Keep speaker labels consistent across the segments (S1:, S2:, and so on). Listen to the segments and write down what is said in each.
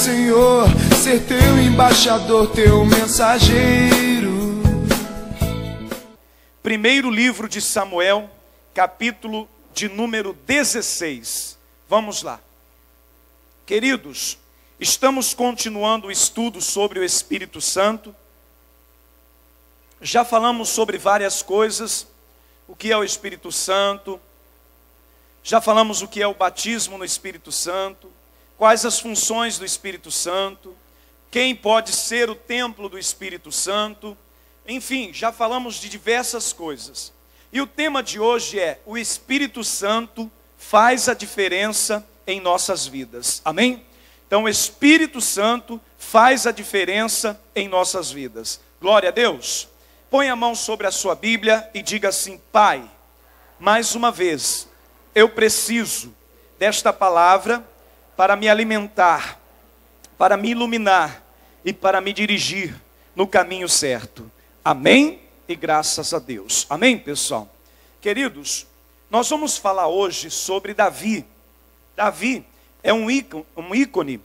S1: Senhor, ser teu embaixador, teu mensageiro.
S2: Primeiro livro de Samuel, capítulo de número 16. Vamos lá. Queridos, estamos continuando o estudo sobre o Espírito Santo. Já falamos sobre várias coisas, o que é o Espírito Santo. Já falamos o que é o batismo no Espírito Santo, quais as funções do Espírito Santo, quem pode ser o templo do Espírito Santo. Enfim, já falamos de diversas coisas. E o tema de hoje é: o Espírito Santo faz a diferença em nossas vidas. Amém? Então, o Espírito Santo faz a diferença em nossas vidas. Glória a Deus. Põe a mão sobre a sua Bíblia e diga assim: Pai, mais uma vez, eu preciso desta palavra para me alimentar, para me iluminar e para me dirigir no caminho certo. Amém? E graças a Deus. Amém, pessoal? Queridos, nós vamos falar hoje sobre Davi. Davi é um ícone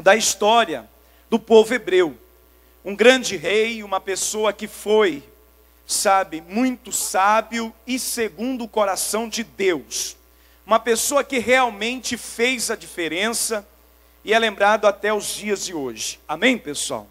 S2: da história do povo hebreu. Um grande rei, uma pessoa que foi, muito sábio e segundo o coração de Deus. Uma pessoa que realmente fez a diferença e é lembrado até os dias de hoje. Amém, pessoal?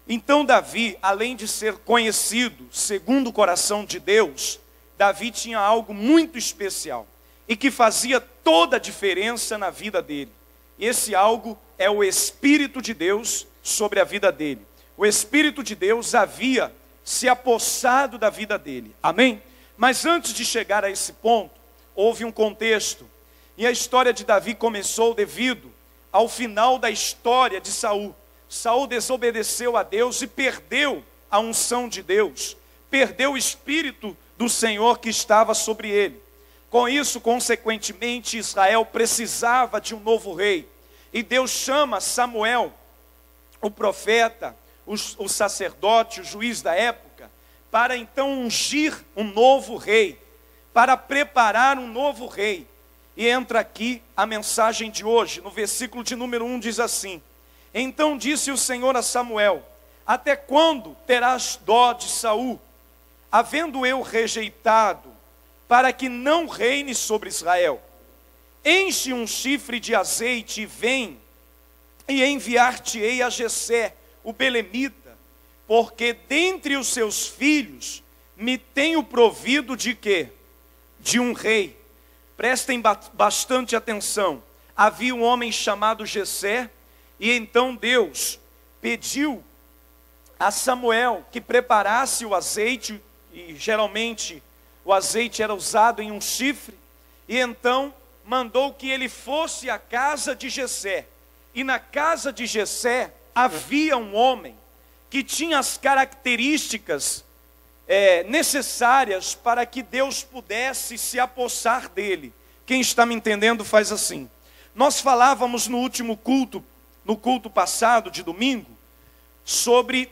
S2: Então Davi, além de ser conhecido segundo o coração de Deus, Davi tinha algo muito especial e que fazia toda a diferença na vida dele. E esse algo é o Espírito de Deus sobre a vida dele. O Espírito de Deus havia se apossado da vida dele. Amém? Mas antes de chegar a esse ponto, houve um contexto. E a história de Davi começou devido ao final da história de Saul. Saul desobedeceu a Deus e perdeu a unção de Deus. Perdeu o Espírito do Senhor que estava sobre ele. Com isso, consequentemente, Israel precisava de um novo rei. E Deus chama Samuel, o profeta, o sacerdote, o juiz da época, para então ungir um novo rei, para preparar um novo rei. E entra aqui a mensagem de hoje, no versículo de número 1 diz assim: Então disse o Senhor a Samuel: Até quando terás dó de Saul, havendo eu rejeitado, para que não reine sobre Israel? Enche um chifre de azeite e vem, e enviar-te-ei a Jessé, o belemita, porque dentre os seus filhos me tenho provido de quê? De um rei. Prestem bastante atenção. Havia um homem chamado Jessé, e então Deus pediu a Samuel que preparasse o azeite, e geralmente o azeite era usado em um chifre, e então mandou que ele fosse à casa de Jessé. E na casa de Jessé havia um homem que tinha as características necessárias para que Deus pudesse se apossar dele. Quem está me entendendo faz assim. Nós falávamos no último culto, no culto passado de domingo, sobre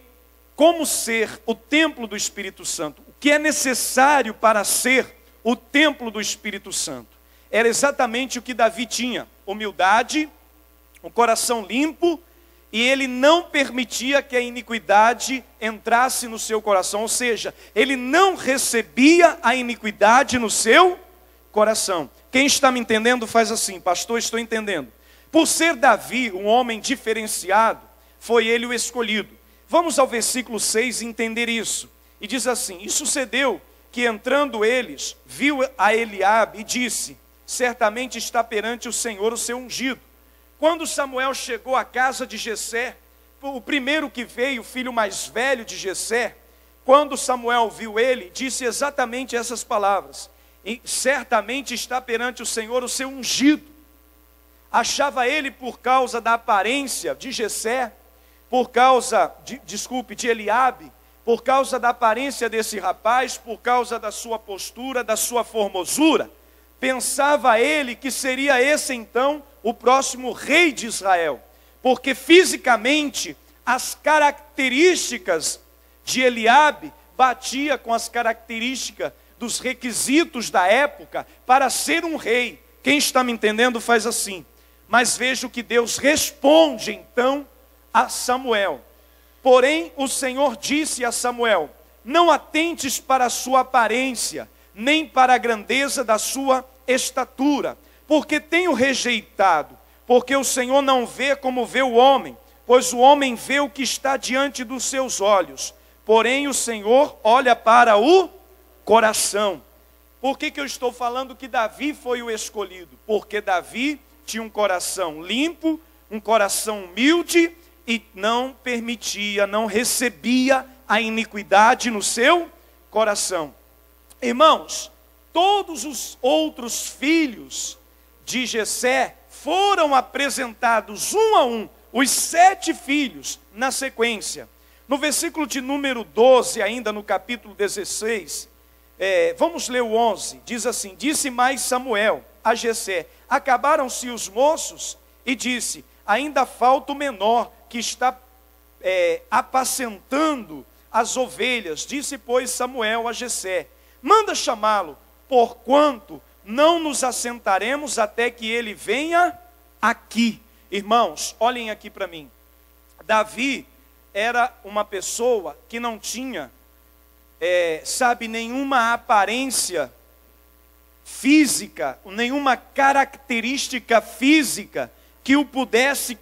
S2: como ser o templo do Espírito Santo. O que é necessário para ser o templo do Espírito Santo? Era exatamente o que Davi tinha: humildade, um coração limpo, e ele não permitia que a iniquidade entrasse no seu coração, ou seja, ele não recebia a iniquidade no seu coração. Quem está me entendendo faz assim: pastor, estou entendendo. Por ser Davi um homem diferenciado, foi ele o escolhido. Vamos ao versículo 6 entender isso. E diz assim: E sucedeu que entrando eles, viu a Eliabe e disse: Certamente está perante o Senhor o seu ungido. Quando Samuel chegou à casa de Jessé, o primeiro que veio, o filho mais velho de Jessé, quando Samuel viu ele, disse exatamente essas palavras: E certamente está perante o Senhor o seu ungido. Achava ele, por causa da aparência de Jessé, de Eliabe, por causa da aparência desse rapaz, por causa da sua postura, da sua formosura, pensava ele que seria esse então o próximo rei de Israel, porque fisicamente as características de Eliabe batia com as características dos requisitos da época para ser um rei. Quem está me entendendo faz assim: Mas veja que Deus responde então a Samuel. Porém, o Senhor disse a Samuel: não atentes para a sua aparência, nem para a grandeza da sua estatura, porque tenho rejeitado, porque o Senhor não vê como vê o homem, pois o homem vê o que está diante dos seus olhos, porém o Senhor olha para o coração. Por que eu estou falando que Davi foi o escolhido? Porque Davi tinha um coração limpo, um coração humilde, e não permitia, não recebia a iniquidade no seu coração. Irmãos, todos os outros filhos de Jessé foram apresentados um a um, os 7 filhos, na sequência. No versículo de número 12, ainda no capítulo 16, vamos ler o 11, diz assim: disse mais Samuel a Jessé: acabaram-se os moços? E disse: ainda falta o menor, que está apacentando as ovelhas. Disse, pois, Samuel a Jessé: manda chamá-lo, porquanto não nos assentaremos até que ele venha aqui. Irmãos, olhem aqui para mim. Davi era uma pessoa que não tinha, nenhuma aparência física, nenhuma característica física que o pudesse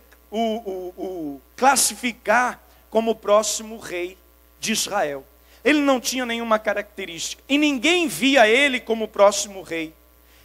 S2: classificar como o próximo rei de Israel. Ele não tinha nenhuma característica, e ninguém via ele como o próximo rei.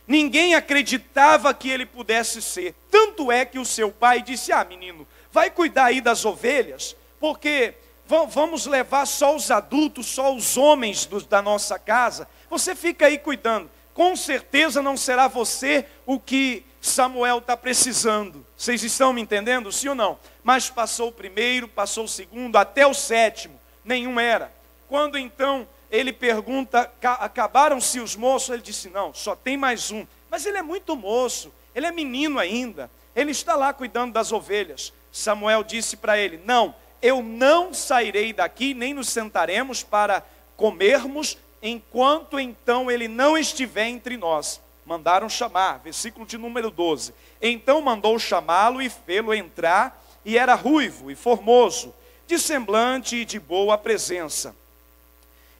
S2: Ninguém acreditava que ele pudesse ser. Tanto é que o seu pai disse: menino, vai cuidar aí das ovelhas, porque vamos levar só os adultos, só os homens da nossa casa. Você fica aí cuidando. Com certeza não será você o que Samuel está precisando. Vocês estão me entendendo, sim ou não? Mas passou o primeiro, passou o segundo, até o 7º, nenhum era. Quando então ele pergunta: acabaram-se os moços? Ele disse: não, só tem mais um. Mas ele é muito moço, ele é menino ainda, ele está lá cuidando das ovelhas. Samuel disse para ele: não, eu não sairei daqui, nem nos sentaremos para comermos, enquanto então ele não estiver entre nós. Mandaram chamar, versículo de número 12. Então mandou chamá-lo e fê-lo entrar, e era ruivo e formoso, de semblante e de boa presença.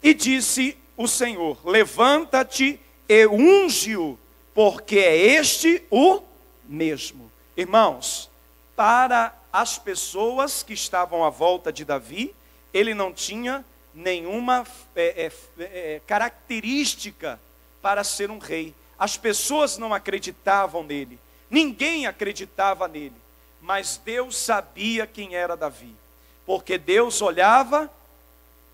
S2: E disse o Senhor: levanta-te e unge-o, porque é este o mesmo. Irmãos, para as pessoas que estavam à volta de Davi, ele não tinha nenhuma característica para ser um rei. As pessoas não acreditavam nele, ninguém acreditava nele, mas Deus sabia quem era Davi, porque Deus olhava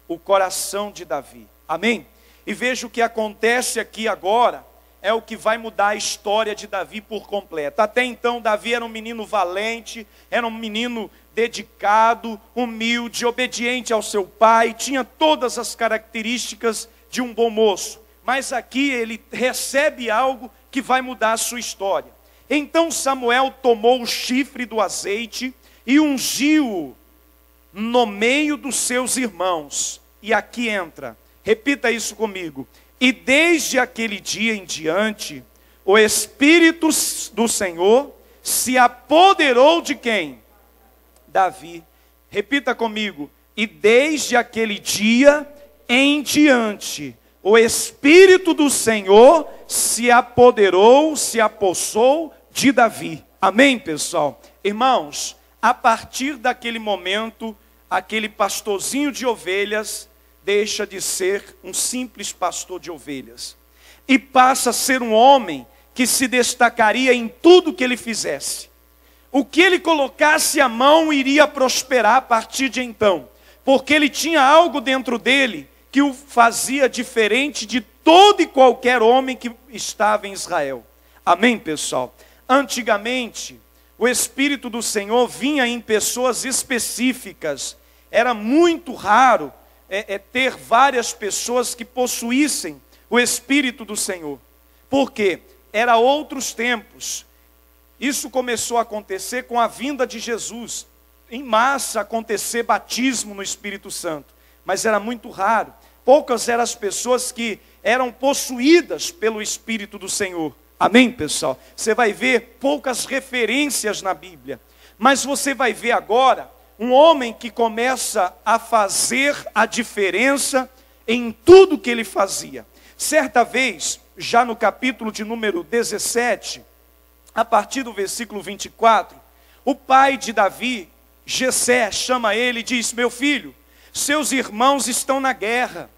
S2: o coração de Davi. Amém? E veja o que acontece aqui agora, é o que vai mudar a história de Davi por completo. Até então Davi era um menino valente, era um menino dedicado, humilde, obediente ao seu pai, tinha todas as características de um bom moço. Mas aqui ele recebe algo que vai mudar a sua história. Então Samuel tomou o chifre do azeite e ungiu-o no meio dos seus irmãos. E aqui entra, repita isso comigo: e desde aquele dia em diante, o Espírito do Senhor se apoderou de quem? Davi. Repita comigo: e desde aquele dia em diante, o Espírito do Senhor se apoderou, se apossou de Davi. Amém, pessoal? Irmãos, a partir daquele momento, aquele pastorzinho de ovelhas deixa de ser um simples pastor de ovelhas e passa a ser um homem que se destacaria em tudo que ele fizesse. O que ele colocasse a mão iria prosperar a partir de então, porque ele tinha algo dentro dele que o fazia diferente de todo e qualquer homem que estava em Israel. Amém, pessoal? Antigamente, o Espírito do Senhor vinha em pessoas específicas. Era muito raro ter várias pessoas que possuíssem o Espírito do Senhor. Por quê? Era outros tempos. Isso começou a acontecer com a vinda de Jesus. Em massa acontecer batismo no Espírito Santo. Mas era muito raro. Poucas eram as pessoas que eram possuídas pelo Espírito do Senhor. Amém, pessoal? Você vai ver poucas referências na Bíblia, mas você vai ver agora um homem que começa a fazer a diferença em tudo que ele fazia. Certa vez, já no capítulo de número 17, a partir do versículo 24, o pai de Davi, Jessé, chama ele e diz: meu filho, seus irmãos estão na guerra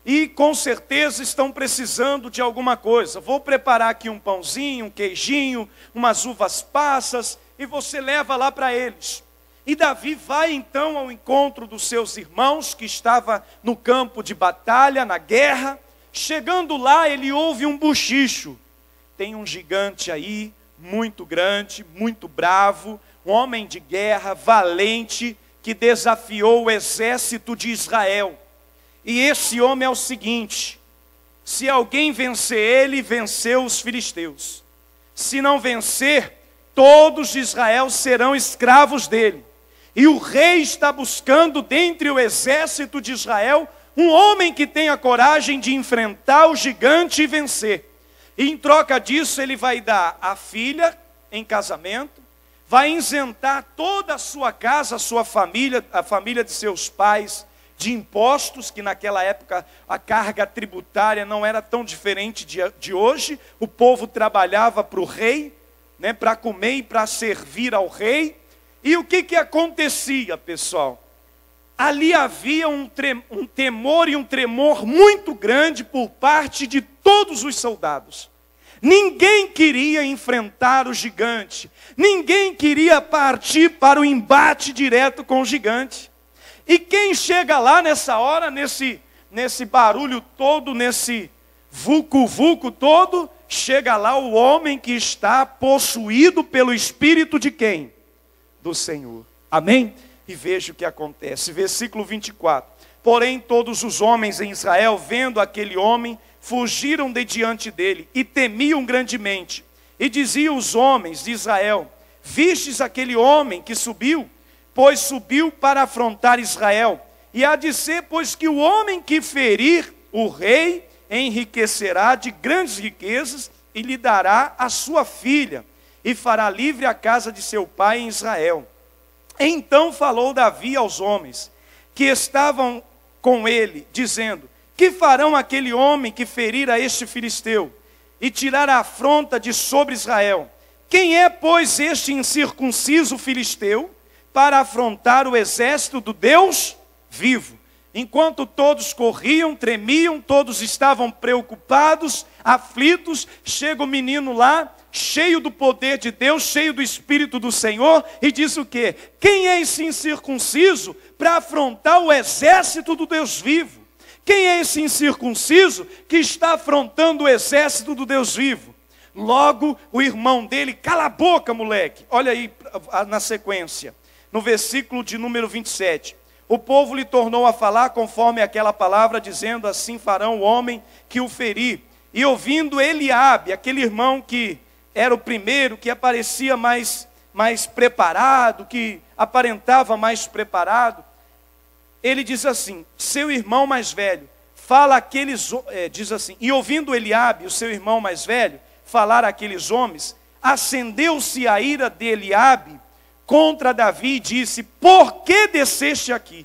S2: e com certeza estão precisando de alguma coisa. Vou preparar aqui um pãozinho, um queijinho, umas uvas passas, e você leva lá para eles. E Davi vai então ao encontro dos seus irmãos, que estava no campo de batalha, na guerra. Chegando lá, ele ouve um buchicho. Tem um gigante aí, muito grande, muito bravo, um homem de guerra, valente, que desafiou o exército de Israel. E esse homem é o seguinte: se alguém vencer ele, venceu os filisteus. Se não vencer, todos de Israel serão escravos dele. E o rei está buscando dentre o exército de Israel um homem que tenha coragem de enfrentar o gigante e vencer. E em troca disso ele vai dar a filha em casamento, vai isentar toda a sua casa, a sua família, a família de seus pais, de impostos, que naquela época a carga tributária não era tão diferente de hoje. O povo trabalhava para o rei, né, para comer e para servir ao rei. E o que acontecia, pessoal? Ali havia um temor e um tremor muito grande por parte de todos os soldados. Ninguém queria enfrentar o gigante. Ninguém queria partir para o embate direto com o gigante. E quem chega lá nessa hora, nesse barulho todo, nesse vucu-vucu todo, chega lá o homem que está possuído pelo Espírito de quem? Do Senhor. Amém? E veja o que acontece. Versículo 24. Porém todos os homens em Israel, vendo aquele homem, fugiram de diante dele e temiam grandemente. E diziam os homens de Israel: vistes aquele homem que subiu? Pois subiu para afrontar Israel. E há de ser, pois, que o homem que ferir o rei enriquecerá de grandes riquezas e lhe dará a sua filha, e fará livre a casa de seu pai em Israel. Então falou Davi aos homens que estavam com ele, dizendo: que farão aquele homem que ferir a este filisteu e tirar a afronta de sobre Israel? Quem é, pois, este incircunciso filisteu para afrontar o exército do Deus vivo? Enquanto todos corriam, tremiam, todos estavam preocupados, aflitos, chega o menino lá, cheio do poder de Deus, cheio do Espírito do Senhor, e diz o quê? Quem é esse incircunciso para afrontar o exército do Deus vivo? Quem é esse incircunciso que está afrontando o exército do Deus vivo? Logo o irmão dele: cala a boca, moleque. Olha aí na sequência, no versículo de número 27. O povo lhe tornou a falar conforme aquela palavra, dizendo: assim farão o homem que o ferir. E ouvindo Eliabe, aquele irmão que era o primeiro, que aparecia mais preparado, que aparentava mais preparado, ele diz assim: seu irmão mais velho, fala aqueles, diz assim, e ouvindo Eliabe, o seu irmão mais velho, falar aqueles homens, acendeu-se a ira de Eliabe contra Davi e disse: por que desceste aqui?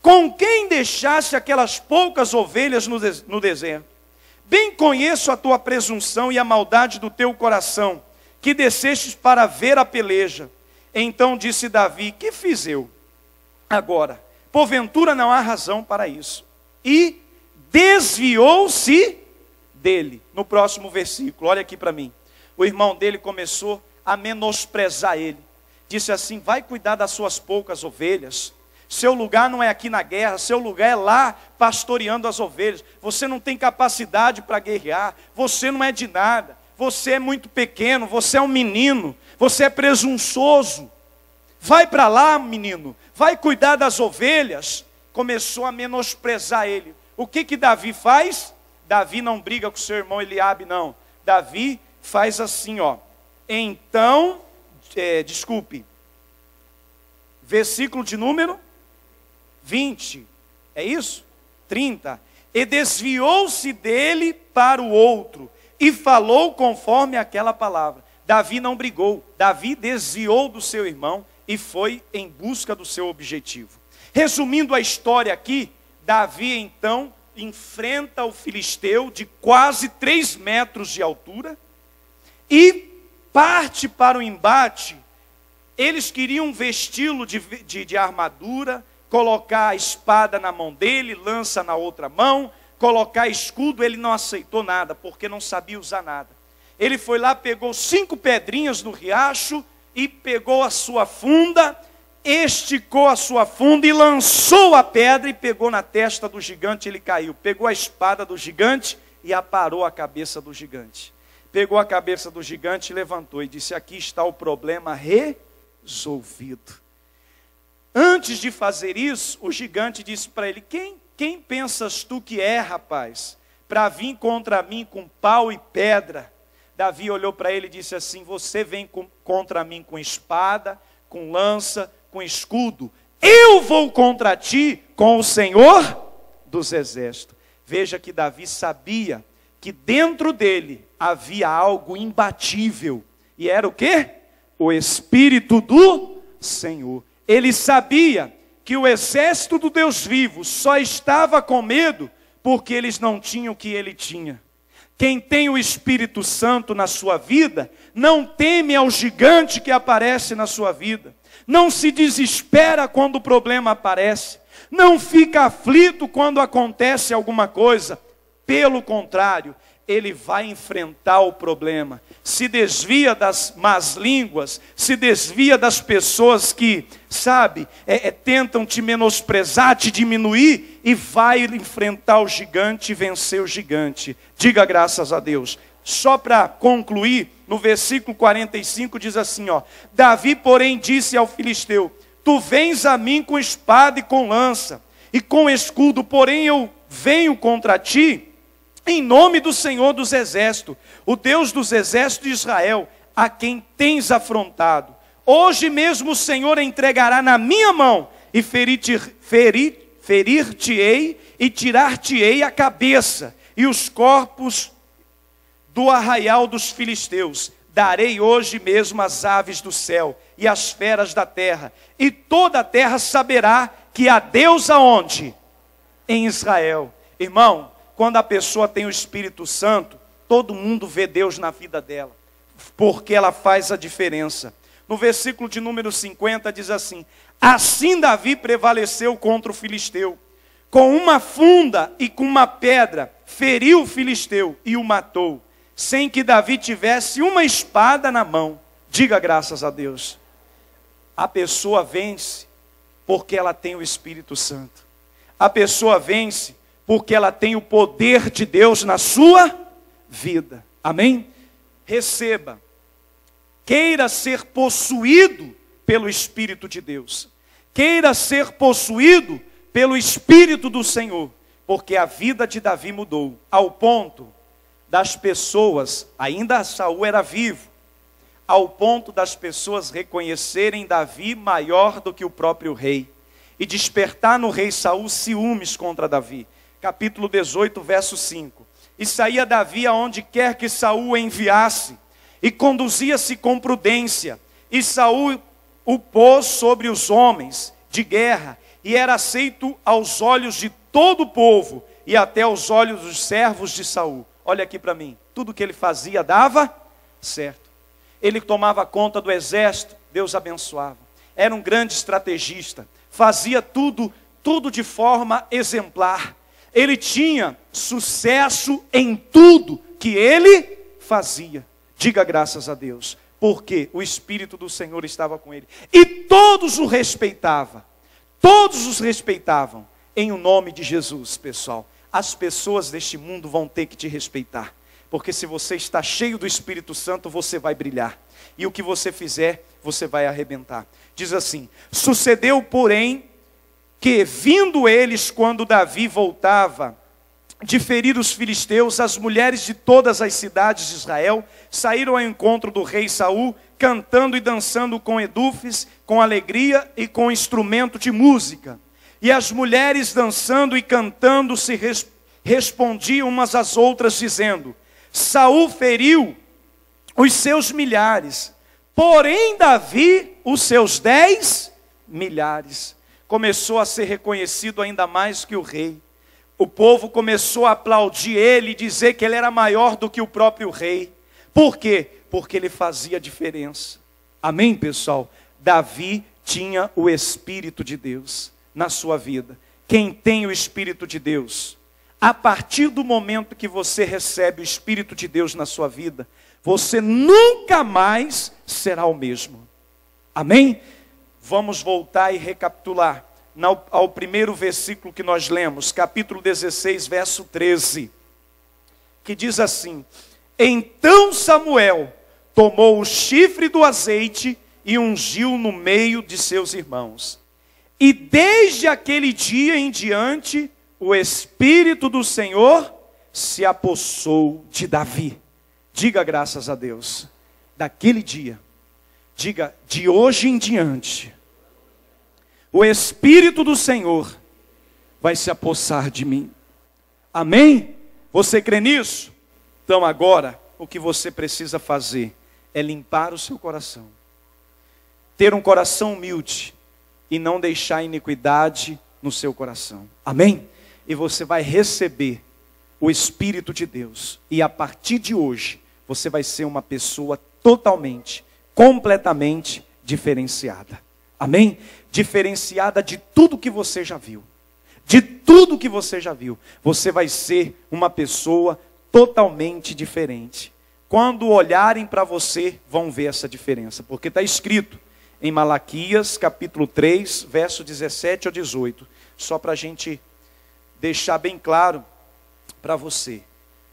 S2: Com quem deixaste aquelas poucas ovelhas no deserto? Bem conheço a tua presunção e a maldade do teu coração, que descestes para ver a peleja. Então disse Davi: que fiz eu? Agora, porventura não há razão para isso. E desviou-se dele. No próximo versículo, olha aqui para mim. O irmão dele começou a menosprezar ele. Disse assim: vai cuidar das suas poucas ovelhas. Seu lugar não é aqui na guerra, seu lugar é lá pastoreando as ovelhas. Você não tem capacidade para guerrear, você não é de nada, você é muito pequeno, você é um menino, você é presunçoso. Vai para lá, menino, vai cuidar das ovelhas. Começou a menosprezar ele. O que Davi faz? Davi não briga com seu irmão Eliabe, não. Davi faz assim, ó. Então, versículo de número 20, é isso? 30. E desviou-se dele para o outro, e falou conforme aquela palavra. Davi não brigou, Davi desviou do seu irmão e foi em busca do seu objetivo. Resumindo a história aqui, Davi então enfrenta o filisteu de quase 3 metros de altura e parte para o embate. Eles queriam vesti-lo de armadura, colocar a espada na mão dele, lança na outra mão, colocar escudo. Ele não aceitou nada, porque não sabia usar nada. Ele foi lá, pegou 5 pedrinhas no riacho e pegou a sua funda, esticou a sua funda e lançou a pedra e pegou na testa do gigante. Ele caiu, pegou a espada do gigante e aparou a cabeça do gigante. Pegou a cabeça do gigante, levantou e disse: aqui está o problema resolvido. Antes de fazer isso, o gigante disse para ele: quem pensas tu que é, rapaz, para vir contra mim com pau e pedra? Davi olhou para ele e disse assim: você vem contra mim com espada, com lança, com escudo. Eu vou contra ti com o Senhor dos Exércitos. Veja que Davi sabia que dentro dele havia algo imbatível. E era o quê? O Espírito do Senhor. Ele sabia que o exército do Deus vivo só estava com medo porque eles não tinham o que ele tinha. Quem tem o Espírito Santo na sua vida, não teme ao gigante que aparece na sua vida. Não se desespera quando o problema aparece. Não fica aflito quando acontece alguma coisa. Pelo contrário, ele vai enfrentar o problema. Se desvia das más línguas, se desvia das pessoas que, tentam te menosprezar, te diminuir, e vai enfrentar o gigante e vencer o gigante. Diga graças a Deus. Só para concluir, no versículo 45 diz assim, Davi, porém, disse ao filisteu: tu vens a mim com espada e com lança, e com escudo, porém eu venho contra ti em nome do Senhor dos Exércitos, o Deus dos Exércitos de Israel, a quem tens afrontado. Hoje mesmo o Senhor entregará na minha mão, e ferir-te-ei e tirar-te-ei a cabeça, e os corpos do arraial dos filisteus. Darei hoje mesmo as aves do céu e as feras da terra, e toda a terra saberá que há Deus aonde? Em Israel. Irmão, quando a pessoa tem o Espírito Santo, todo mundo vê Deus na vida dela, porque ela faz a diferença. No versículo de número 50 diz assim: assim Davi prevaleceu contra o filisteu, com uma funda e com uma pedra, feriu o filisteu e o matou, sem que Davi tivesse uma espada na mão. Diga graças a Deus. A pessoa vence porque ela tem o Espírito Santo. A pessoa vence porque ela tem o poder de Deus na sua vida. Amém? Receba. Queira ser possuído pelo Espírito de Deus. Queira ser possuído pelo Espírito do Senhor. Porque a vida de Davi mudou. Ao ponto das pessoas, ainda Saul era vivo, ao ponto das pessoas reconhecerem Davi maior do que o próprio rei. E despertar no rei Saul ciúmes contra Davi. Capítulo 18, verso 5. E saía Davi aonde quer que Saul o enviasse, e conduzia-se com prudência, e Saul o pôs sobre os homens de guerra, e era aceito aos olhos de todo o povo, e até aos olhos dos servos de Saul. Olha aqui para mim, tudo que ele fazia dava certo. Ele tomava conta do exército, Deus abençoava. Era um grande estrategista, fazia tudo de forma exemplar. Ele tinha sucesso em tudo que ele fazia. Diga graças a Deus, porque o Espírito do Senhor estava com ele. E todos o respeitavam. Todos os respeitavam. Em o nome de Jesus, pessoal. As pessoas deste mundo vão ter que te respeitar. Porque se você está cheio do Espírito Santo, você vai brilhar. E o que você fizer, você vai arrebentar. Diz assim: sucedeu, porém, que vindo eles, quando Davi voltava de ferir os filisteus, as mulheres de todas as cidades de Israel saíram ao encontro do rei Saul, cantando e dançando com edufes, com alegria e com instrumento de música. E as mulheres dançando e cantando se respondiam umas às outras, dizendo: Saul feriu os seus milhares, porém Davi os seus 10 milhares. Começou a ser reconhecido ainda mais que o rei. O povo começou a aplaudir ele e dizer que ele era maior do que o próprio rei. Por quê? Porque ele fazia diferença. Amém, pessoal? Davi tinha o Espírito de Deus na sua vida. Quem tem o Espírito de Deus, a partir do momento que você recebe o Espírito de Deus na sua vida, você nunca mais será o mesmo. Amém? Vamos voltar e recapitular ao primeiro versículo que nós lemos, capítulo 16, verso 13, que diz assim: então Samuel tomou o chifre do azeite e ungiu no meio de seus irmãos. E desde aquele dia em diante, o Espírito do Senhor se apossou de Davi. Diga graças a Deus. Daquele dia, diga, de hoje em diante, o Espírito do Senhor vai se apossar de mim. Amém? Você crê nisso? Então agora, o que você precisa fazer é limpar o seu coração. Ter um coração humilde e não deixar iniquidade no seu coração. Amém? E você vai receber o Espírito de Deus. E a partir de hoje, você vai ser uma pessoa totalmente, completamente diferenciada. Amém? Diferenciada de tudo que você já viu. De tudo que você já viu. Você vai ser uma pessoa totalmente diferente. Quando olharem para você, vão ver essa diferença. Porque está escrito em Malaquias, capítulo 3, verso 17 ao 18. Só para a gente deixar bem claro para você.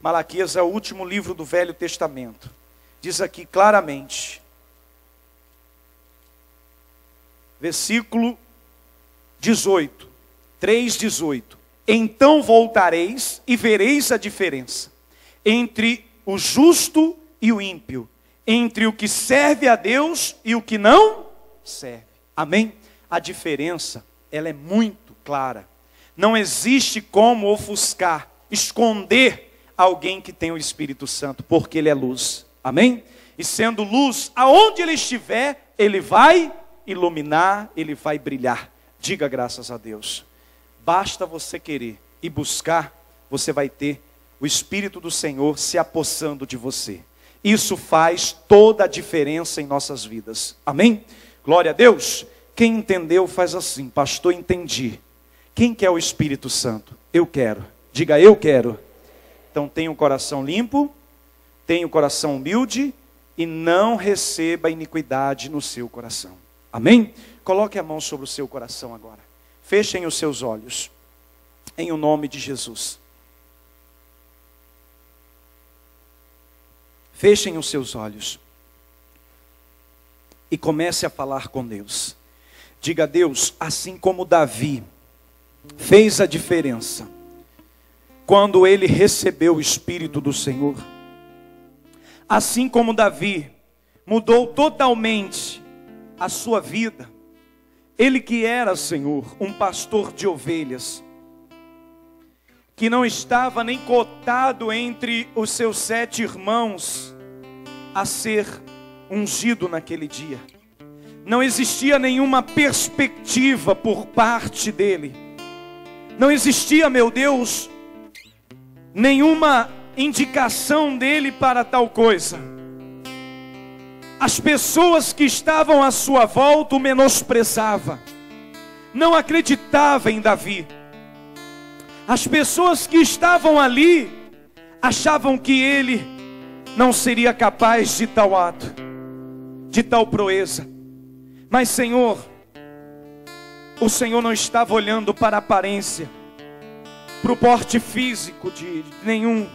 S2: Malaquias é o último livro do Velho Testamento. Diz aqui claramente, versículo 18, 3:18. Então voltareis e vereis a diferença entre o justo e o ímpio, entre o que serve a Deus e o que não serve. Amém? A diferença, ela é muito clara. Não existe como ofuscar, esconder alguém que tem o Espírito Santo, porque ele é luz. Amém? E sendo luz, aonde ele estiver, ele vai iluminar, ele vai brilhar. Diga graças a Deus. Basta você querer e buscar, você vai ter o Espírito do Senhor se apossando de você. Isso faz toda a diferença em nossas vidas. Amém? Glória a Deus. Quem entendeu faz assim: pastor, entendi. Quem quer o Espírito Santo? Eu quero. Diga, eu quero. Então tenha um coração limpo, tenha um coração humilde e não receba iniquidade no seu coração. Amém? Coloque a mão sobre o seu coração agora. Fechem os seus olhos. Em o nome de Jesus. Fechem os seus olhos. E comece a falar com Deus. Diga a Deus, assim como Davi fez a diferença quando ele recebeu o Espírito do Senhor, assim como Davi mudou totalmente a sua vida, ele que era, Senhor, um pastor de ovelhas, que não estava nem cotado entre os seus 7 irmãos a ser ungido naquele dia. Não existia nenhuma perspectiva por parte dele. Não existia, meu Deus, nenhuma indicação dele para tal coisa. As pessoas que estavam à sua volta o menosprezavam. Não acreditavam em Davi. As pessoas que estavam ali achavam que ele não seria capaz de tal ato, de tal proeza. Mas Senhor, o Senhor não estava olhando para a aparência, para o porte físico de nenhum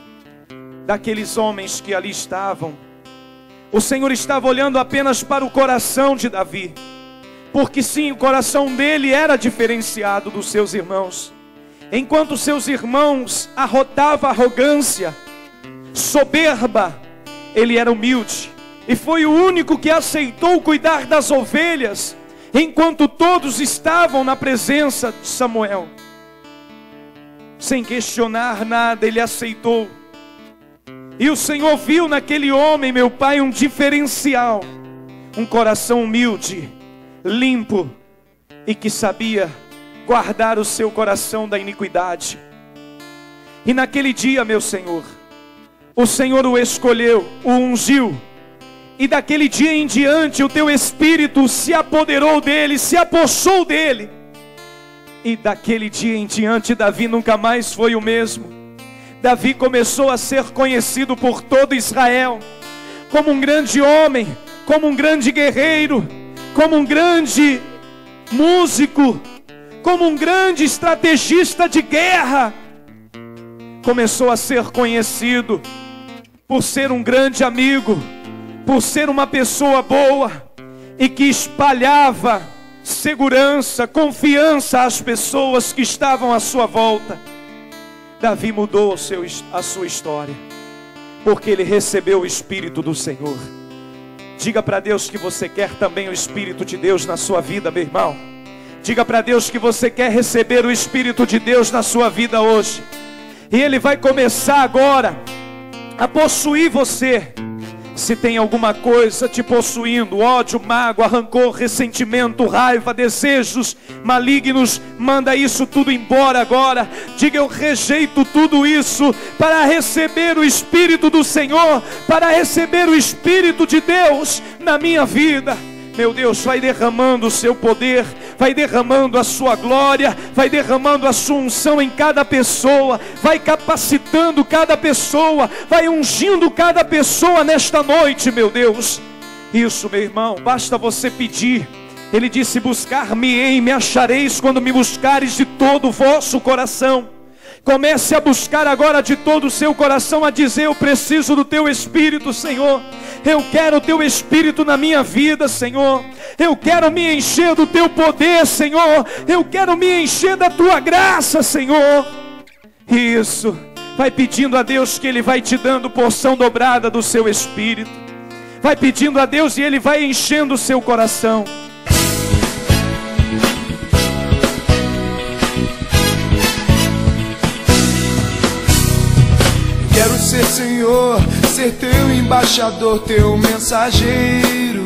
S2: daqueles homens que ali estavam. O Senhor estava olhando apenas para o coração de Davi, porque sim, o coração dele era diferenciado dos seus irmãos. Enquanto seus irmãos arrotavam arrogância, soberba, ele era humilde. E foi o único que aceitou cuidar das ovelhas, enquanto todos estavam na presença de Samuel. Sem questionar nada, ele aceitou. E o Senhor viu naquele homem, meu Pai, um diferencial, um coração humilde, limpo, e que sabia guardar o seu coração da iniquidade. E naquele dia, meu Senhor, o Senhor o escolheu, o ungiu, e daquele dia em diante o teu Espírito se apoderou dele, se apossou dele. E daquele dia em diante Davi nunca mais foi o mesmo. Davi começou a ser conhecido por todo Israel como um grande homem, como um grande guerreiro, como um grande músico, como um grande estrategista de guerra. Começou a ser conhecido por ser um grande amigo, por ser uma pessoa boa e que espalhava segurança, confiança às pessoas que estavam à sua volta. Davi mudou a sua história, porque ele recebeu o Espírito do Senhor. Diga para Deus que você quer também o Espírito de Deus na sua vida, meu irmão. Diga para Deus que você quer receber o Espírito de Deus na sua vida hoje. E Ele vai começar agora a possuir você. Se tem alguma coisa te possuindo, ódio, mágoa, rancor, ressentimento, raiva, desejos malignos, manda isso tudo embora agora. Diga: eu rejeito tudo isso para receber o Espírito do Senhor, para receber o Espírito de Deus na minha vida. Meu Deus, vai derramando o seu poder, vai derramando a sua glória, vai derramando a sua unção em cada pessoa, vai capacitando cada pessoa, vai ungindo cada pessoa nesta noite, meu Deus. Isso, meu irmão, basta você pedir. Ele disse: buscar-me-ei, me achareis quando me buscares de todo o vosso coração. Comece a buscar agora de todo o seu coração, a dizer: eu preciso do teu Espírito, Senhor. Eu quero o teu Espírito na minha vida, Senhor. Eu quero me encher do teu poder, Senhor. Eu quero me encher da tua graça, Senhor. Isso, vai pedindo a Deus que Ele vai te dando porção dobrada do seu Espírito. Vai pedindo a Deus e Ele vai enchendo o seu coração.
S1: Quero ser, Senhor, ser teu embaixador, teu mensageiro.